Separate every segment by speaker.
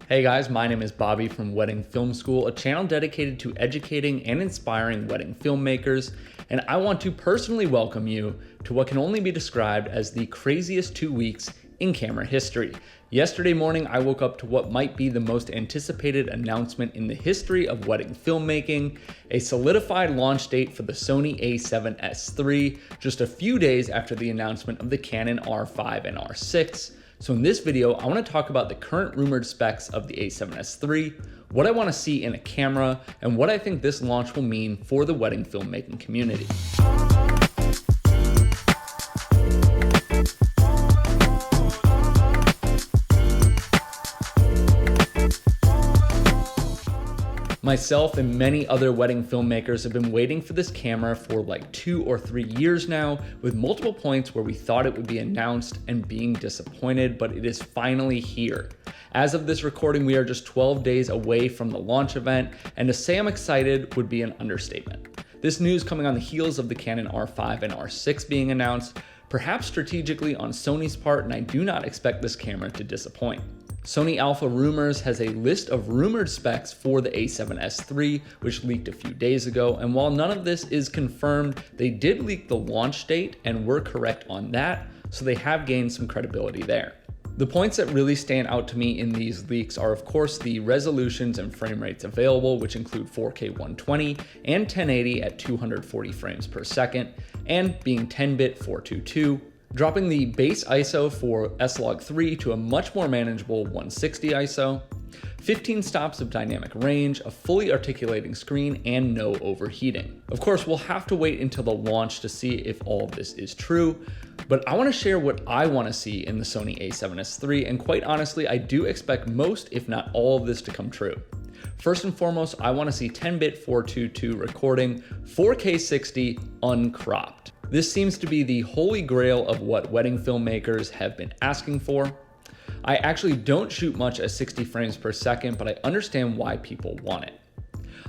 Speaker 1: Hey guys, my name is Bobby from Wedding Film School, a channel dedicated to educating and inspiring wedding filmmakers, and I want to personally welcome you to what can only be described as the craziest 2 weeks in camera history. Yesterday morning, I woke up to what might be the most anticipated announcement in the history of wedding filmmaking, a solidified launch date for the Sony a7S III, just a few days after the announcement of the Canon R5 and R6. So in this video, I want to talk about the current rumored specs of the a7S III, what I want to see in a camera, and what I think this launch will mean for the wedding filmmaking community. Myself and many other wedding filmmakers have been waiting for this camera for like 2 or 3 years now, with multiple points where we thought it would be announced and being disappointed, but it is finally here. As of this recording, we are just 12 days away from the launch event, and to say I'm excited would be an understatement. This news coming on the heels of the Canon R5 and R6 being announced, perhaps strategically on Sony's part, and I do not expect this camera to disappoint. Sony Alpha Rumors has a list of rumored specs for the a7S III, which leaked a few days ago, and while none of this is confirmed, they did leak the launch date and were correct on that, so they have gained some credibility there. The points that really stand out to me in these leaks are, of course, the resolutions and frame rates available, which include 4K 120 and 1080 at 240 frames per second, and being 10-bit 422, dropping the base ISO for S-Log3 to a much more manageable 160 ISO, 15 stops of dynamic range, a fully articulating screen, and no overheating. Of course, we'll have to wait until the launch to see if all of this is true, but I want to share what I want to see in the Sony a7S III, and quite honestly, I do expect most, if not all of this to come true. First and foremost, I want to see 10-bit 422 recording, 4K 60 uncropped. This seems to be the holy grail of what wedding filmmakers have been asking for. I actually don't shoot much at 60 frames per second, but I understand why people want it.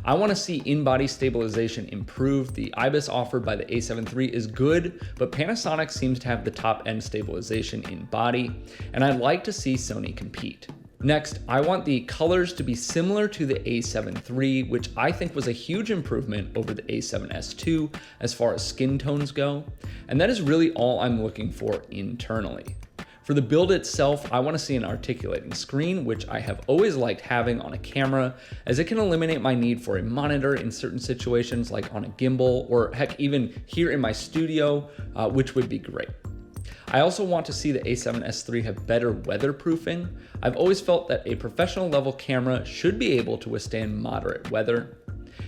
Speaker 1: I want to see in-body stabilization improve. The IBIS offered by the a7 III is good, but Panasonic seems to have the top-end stabilization in body, and I'd like to see Sony compete. Next, I want the colors to be similar to the a7 III, which I think was a huge improvement over the a7S II as far as skin tones go, and that is really all I'm looking for internally. For the build itself, I want to see an articulating screen, which I have always liked having on a camera, as it can eliminate my need for a monitor in certain situations like on a gimbal, or heck, even here in my studio, which would be great. I also want to see the a7S III have better weatherproofing. I've always felt that a professional level camera should be able to withstand moderate weather.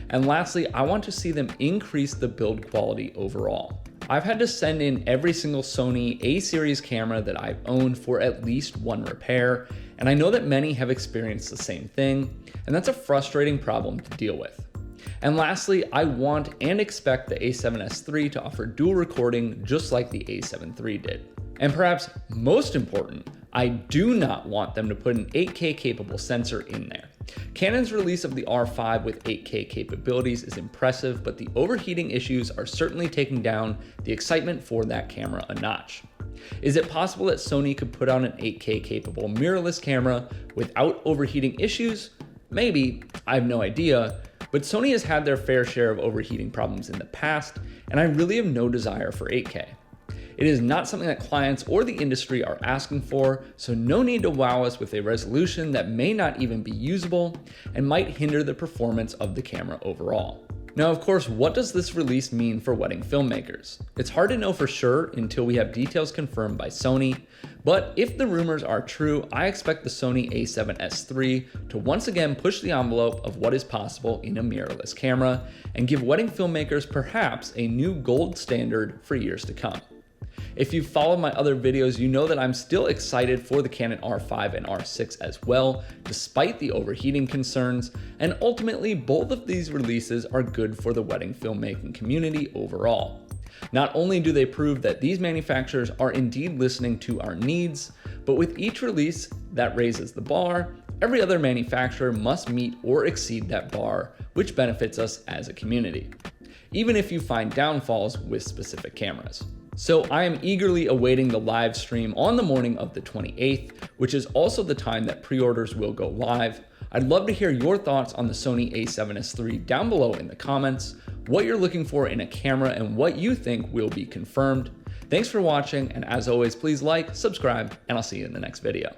Speaker 1: And lastly, I want to see them increase the build quality overall. I've had to send in every single Sony A-series camera that I've owned for at least one repair, and I know that many have experienced the same thing, and that's a frustrating problem to deal with. And lastly, I want and expect the a7S III to offer dual recording just like the a7 III did. And perhaps most important, I do not want them to put an 8K capable sensor in there. Canon's release of the R5 with 8K capabilities is impressive, but the overheating issues are certainly taking down the excitement for that camera a notch. Is it possible that Sony could put out an 8K capable mirrorless camera without overheating issues? Maybe, I have no idea. But Sony has had their fair share of overheating problems in the past, and I really have no desire for 8K. It is not something that clients or the industry are asking for, so no need to wow us with a resolution that may not even be usable and might hinder the performance of the camera overall. Now, of course, what does this release mean for wedding filmmakers? It's hard to know for sure until we have details confirmed by Sony, but if the rumors are true, I expect the Sony a7S III to once again push the envelope of what is possible in a mirrorless camera and give wedding filmmakers perhaps a new gold standard for years to come. If you've followed my other videos, you know that I'm still excited for the Canon R5 and R6 as well, despite the overheating concerns, and ultimately both of these releases are good for the wedding filmmaking community overall. Not only do they prove that these manufacturers are indeed listening to our needs, but with each release that raises the bar, every other manufacturer must meet or exceed that bar, which benefits us as a community, even if you find downfalls with specific cameras. So I am eagerly awaiting the live stream on the morning of the 28th, which is also the time that pre-orders will go live. I'd love to hear your thoughts on the Sony a7S III down below in the comments, what you're looking for in a camera and what you think will be confirmed. Thanks for watching, and as always, please like, subscribe, and I'll see you in the next video.